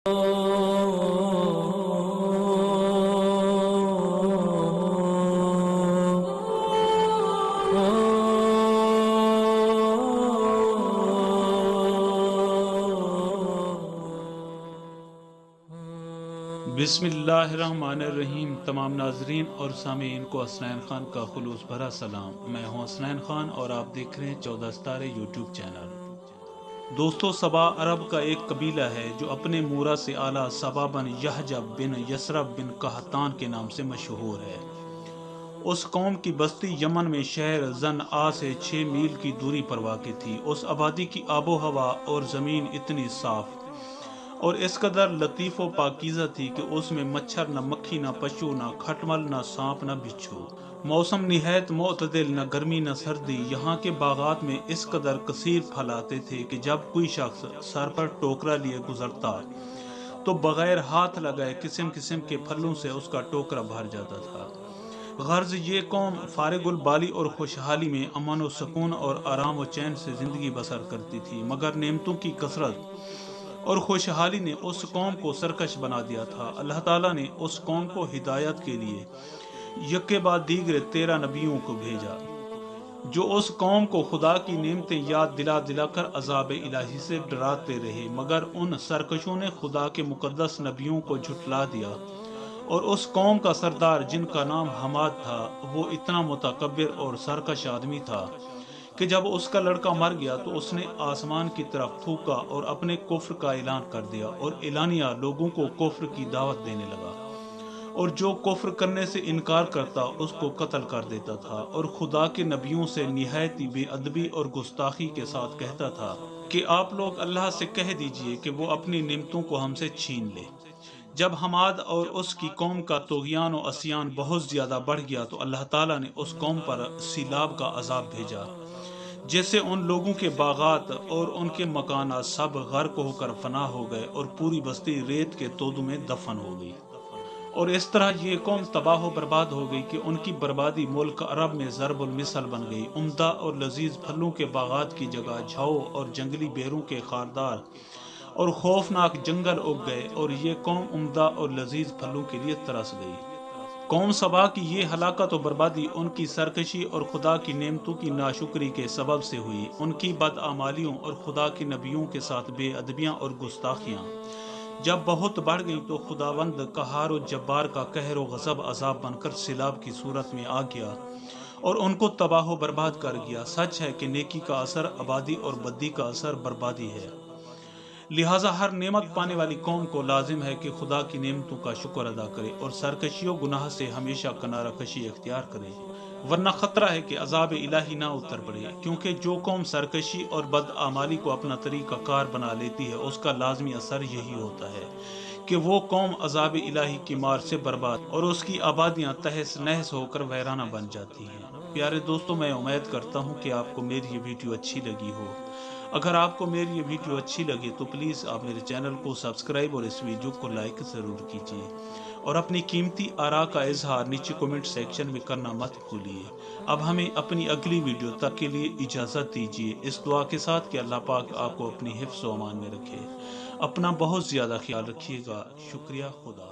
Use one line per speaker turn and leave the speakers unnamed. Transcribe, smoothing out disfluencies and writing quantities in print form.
بسم اللہ الرحمن الرحیم۔ تمام ناظرین اور سامعین کو حسنین خان کا خلوص بھرا سلام۔ میں ہوں حسنین خان اور آپ دیکھ رہے ہیں 14 ستارے یوٹیوب چینل۔ دوستو، سبا عرب کا ایک قبیلہ ہے جو اپنے مورا سے اعلیٰ سبا بن یحجب بن یسرب بن قحطان کے نام سے مشہور ہے۔ اس قوم کی بستی یمن میں شہر زنعا سے 6 میل کی دوری پر واقع تھی۔ اس آبادی کی آب و ہوا اور زمین اتنی صاف اور اس قدر لطیف و پاکیزہ تھی کہ اس میں مچھر نہ مکھی نہ پشو نہ کھٹمل نہ سانپ نہ بچھو۔ موسم نہایت معتدل، نہ گرمی نہ سردی۔ یہاں کے باغات میں اس قدر کثیر پھل آتے تھے کہ جب کوئی شخص سر پر ٹوکرا لیے گزرتا تو بغیر ہاتھ لگائے قسم قسم کے پھلوں سے اس کا ٹوکرا بھر جاتا تھا۔ غرض یہ قوم فارغ البالی اور خوشحالی میں امن و سکون اور آرام و چین سے زندگی بسر کرتی تھی، مگر نعمتوں کی کثرت اور خوشحالی نے اس قوم کو سرکش بنا دیا تھا۔ اللہ تعالیٰ نے اس قوم کو ہدایت کے لیے یکے بعد دیگر 13 نبیوں کو بھیجا، جو اس قوم کو خدا کی نعمتیں یاد دلا دلا کر عذاب الہی سے ڈراتے رہے، مگر ان سرکشوں نے خدا کے مقدس نبیوں کو جھٹلا دیا۔ اور اس قوم کا سردار، جن کا نام حماد تھا، وہ اتنا متکبر اور سرکش آدمی تھا کہ جب اس کا لڑکا مر گیا تو اس نے آسمان کی طرف تھوکا اور اپنے کفر کا اعلان کر دیا اور اعلانیہ لوگوں کو کفر کی دعوت دینے لگا، اور جو کفر کرنے سے انکار کرتا اس کو قتل کر دیتا تھا، اور خدا کے نبیوں سے نہایت بے ادبی اور گستاخی کے ساتھ کہتا تھا کہ آپ لوگ اللہ سے کہہ دیجئے کہ وہ اپنی نعمتوں کو ہم سے چھین لے۔ جب حماد اور اس کی قوم کا طغیان و عصیان بہت زیادہ بڑھ گیا تو اللہ تعالیٰ نے اس قوم پر سیلاب کا عذاب بھیجا، جس سے ان لوگوں کے باغات اور ان کے مکانات سب غرق ہو کر فنا ہو گئے اور پوری بستی ریت کے تودوں میں دفن ہو گئی۔ اور اس طرح یہ قوم تباہ و برباد ہو گئی کہ ان کی بربادی ملک عرب میں ضرب المثل بن گئی۔ عمدہ اور لذیذ پھلوں کے باغات کی جگہ جھاؤ اور جنگلی بیروں کے خاردار اور خوفناک جنگل اگ گئے، اور یہ قوم عمدہ اور لذیذ پھلوں کے لیے ترس گئی۔ قوم سبا کی یہ ہلاکت و بربادی ان کی سرکشی اور خدا کی نعمتوں کی ناشکری کے سبب سے ہوئی۔ ان کی بدعمالیوں اور خدا کے نبیوں کے ساتھ بے ادبیاں اور گستاخیاں جب بہت بڑھ گئی تو خداوند قہار و جبار کا قہر و غضب عذاب بن کر سیلاب کی صورت میں آ گیا اور ان کو تباہ و برباد کر گیا۔ سچ ہے کہ نیکی کا اثر آبادی اور بدی کا اثر بربادی ہے، لہٰذا ہر نعمت پانے والی قوم کو لازم ہے کہ خدا کی نعمتوں کا شکر ادا کرے اور سرکشی و گناہ سے ہمیشہ کنارہ کشی اختیار کرے، ورنہ خطرہ ہے کہ عذاب الہی نہ اتر پڑے، کیونکہ جو قوم سرکشی اور بدعمالی کو اپنا طریقہ کار بنا لیتی ہے اس کا لازمی اثر یہی ہوتا ہے کہ وہ قوم عذاب الہی کی مار سے برباد اور اس کی آبادیاں تہس نہس ہو کر ویرانہ بن جاتی ہیں۔ پیارے دوستو، میں امید کرتا ہوں کہ آپ کو میری یہ ویڈیو اچھی لگی ہو۔ اگر آپ کو میری یہ ویڈیو اچھی لگے تو پلیز آپ میرے چینل کو سبسکرائب اور اس ویڈیو کو لائک ضرور کیجیے، اور اپنی قیمتی آراء کا اظہار نیچے کمنٹ سیکشن میں کرنا مت بھولیے۔ اب ہمیں اپنی اگلی ویڈیو تک کے لیے اجازت دیجیے، اس دعا کے ساتھ کہ اللہ پاک آپ کو اپنی حفظ و امان میں رکھے۔ اپنا بہت زیادہ خیال رکھیے گا۔ شکریہ۔ خدا